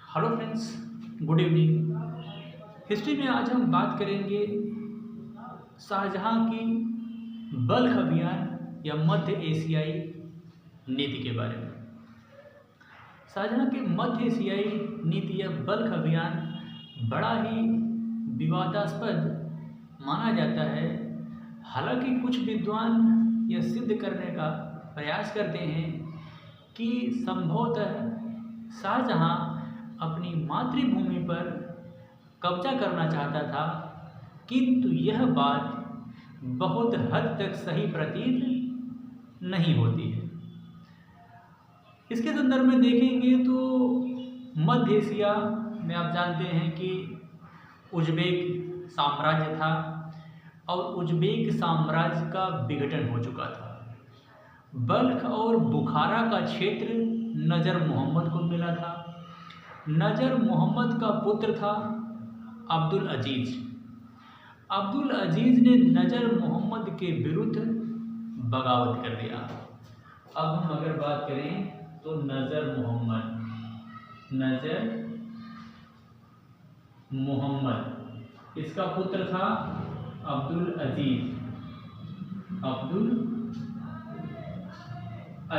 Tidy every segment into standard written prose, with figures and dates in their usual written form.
Hello friends, good evening. History में आज हम बात करेंगे शाहजहां की बल्ख अभियान या मध्य एशियाई नीति के बारे में। शाहजहां के मध्य एशियाई नीति या बल्ख अभियान बड़ा ही विवादास्पद माना जाता है। हालांकि कुछ विद्वान यह सिद्ध करने का प्रयास करते हैं कि संभवतः शाहजहां अपनी मातृभूमि पर कब्जा करना चाहता था, किंतु यह बात बहुत हद तक सही प्रतीत नहीं होती है। इसके संदर्भ में देखेंगे तो मध्य एशिया में आप जानते हैं कि उज़्बेक साम्राज्य था और उज़्बेक साम्राज्य का विघटन हो चुका था। बल्ख और बुखारा का क्षेत्र नजर मोहम्मद को मिला था। नजर मोहम्मद का पुत्र था अब्दुल अजीज। अब्दुल अजीज ने नजर मोहम्मद के विरुद्ध बगावत कर दिया। अब हम अगर बात करें तो नजर मोहम्मद इसका पुत्र था अब्दुल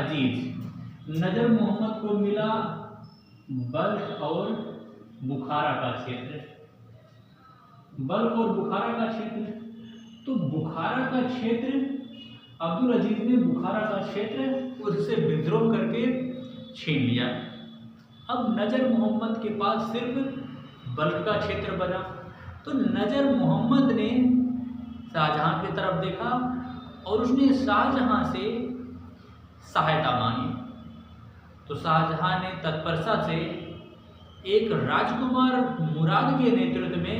अजीज। नजर मोहम्मद को मिला बल्ख और बुखारा का क्षेत्र। बल्ख और बुखारा का क्षेत्र, तो बुखारा का क्षेत्र अब्दुल अजीज ने बुखारा का क्षेत्र उससे विद्रोह करके छीन लिया। अब नजर मोहम्मद के पास सिर्फ बल्ख का क्षेत्र बना। तो नजर मोहम्मद ने शाहजहां की तरफ देखा और उसने शाहजहां से सहायता मांगी। तो शाहजहां ने तत्परता से एक राजकुमार मुराद के नेतृत्व में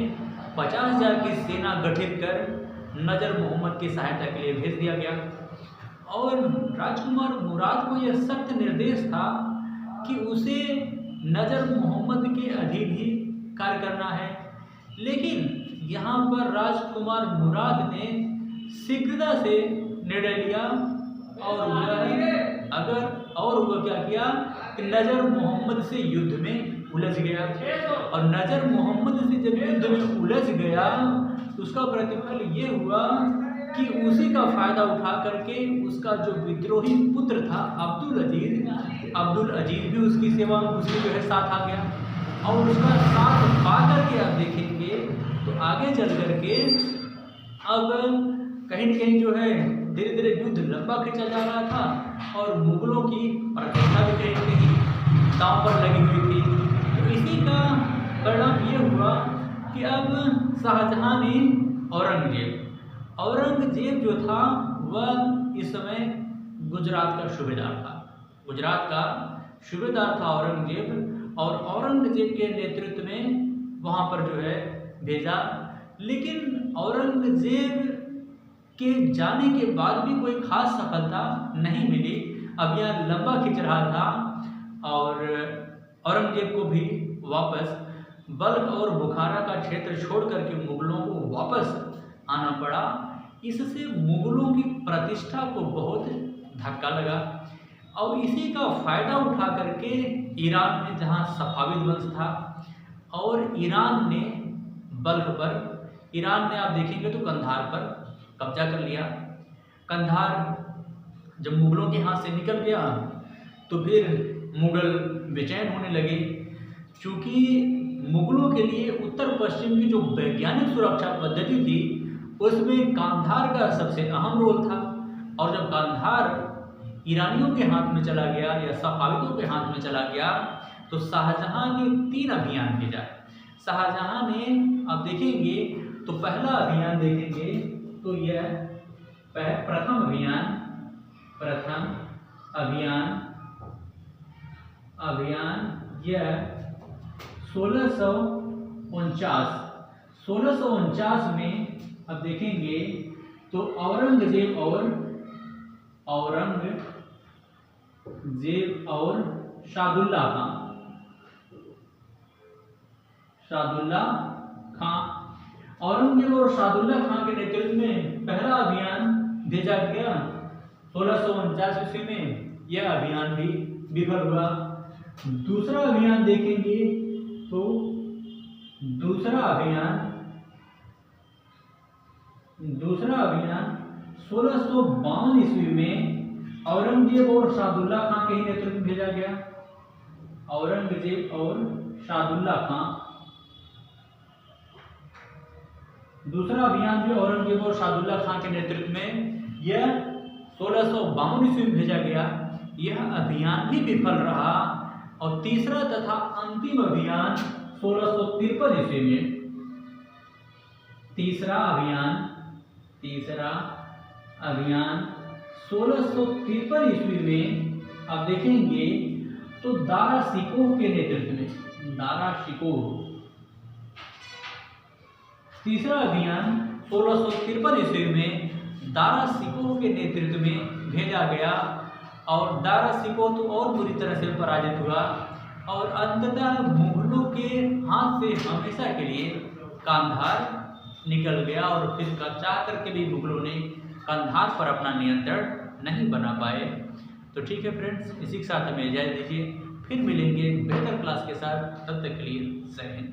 50,000 की सेना गठित कर नजर मोहम्मद की सहायता के लिए भेज दिया गया। और राजकुमार मुराद को यह सख्त निर्देश था कि उसे नजर मोहम्मद के अधीन ही कार्य करना है। लेकिन यहाँ पर राजकुमार मुराद ने शीघ्रता से निर्णय लिया और वह क्या किया कि नजर मोहम्मद से युद्ध में उलझ गया। और नजर मोहम्मद से जब युद्ध में उलझ गया तो उसका प्रतिफल ये हुआ कि उसी का फायदा उठा करके उसका जो विद्रोही पुत्र था अब्दुल अजीज भी उसकी सेवा में उसके जो है साथ आ गया। और उसका साथ पा करके आप देखेंगे तो आगे चल करके अब कहीं न कहीं जो है धीरे धीरे युद्ध लंबा खींचा जा रहा था और मुगलों की प्रतिष्ठा भी कहीं न कहीं दांव पर लगी हुई थी। तो इसी का परिणाम ये हुआ कि अब शाहजहां ने औरंगजेब जो था वह इस समय गुजरात का सूबेदार था औरंगजेब। और औरंगजेब के नेतृत्व में वहाँ पर जो है भेजा। लेकिन औरंगजेब के जाने के बाद भी कोई खास सफलता नहीं मिली। अब यह लंबा खिंच रहा था और औरंगजेब को भी वापस बल्ख और बुखारा का क्षेत्र छोड़ करके मुगलों को वापस आना पड़ा। इससे मुगलों की प्रतिष्ठा को बहुत धक्का लगा। और इसी का फायदा उठा करके ईरान में, जहाँ सफाविद वंश था, और ईरान ने बल्ख पर, ईरान ने आप देखेंगे तो कंधार पर कब्जा कर लिया। कंधार जब मुगलों के हाथ से निकल गया तो फिर मुगल बेचैन होने लगे, क्योंकि मुगलों के लिए उत्तर पश्चिम की जो वैज्ञानिक सुरक्षा पद्धति थी उसमें कांधार का सबसे अहम रोल था। और जब कांधार ईरानियों के हाथ में चला गया या सफाविदों के हाथ में चला गया तो शाहजहां ने 3 अभियान भेजा। शाहजहां ने, आप देखेंगे तो पहला अभियान देखेंगे तो यह प्रथम अभियान यह 1649 में अब देखेंगे तो औरंगजेब और शादुल्ला खां औरंगजेब और शादुल्ला खां के नेतृत्व में पहला अभियान भेजा गया 1649 ईस्वी में। यह अभियान भी विफल हुआ। दूसरा अभियान देखेंगे 1652 ईस्वी में औरंगजेब और शाहदुल्ला खां के ही नेतृत्व में भेजा गया। औरंगजेब और शाहदुल्ला खां, दूसरा अभियान भी औरंगजेब और शाहदुल्ला खां के नेतृत्व में यह 1652 ईस्वी में भेजा गया। यह अभियान भी विफल रहा और तीसरा तथा अंतिम अभियान 1653 ईस्वी में, तीसरा अभियान 1653 ईस्वी में आप देखेंगे तो दारा शिकोह के नेतृत्व में, दारा शिकोह, तीसरा अभियान 1653 ईस्वी में दारा शिकोह के नेतृत्व में भेजा गया और दारा शिकोह तो और पूरी तरह से पराजित हुआ और अंततः मुगलों के हाथ से हमेशा के लिए कांधार निकल गया और फिर चाह करके भी मुगलों ने कांधार पर अपना नियंत्रण नहीं बना पाए। तो ठीक है फ्रेंड्स, इसी के साथ हमें इजाज़त दीजिए, फिर मिलेंगे बेहतर क्लास के साथ। तब तक के लिए जय हिंद।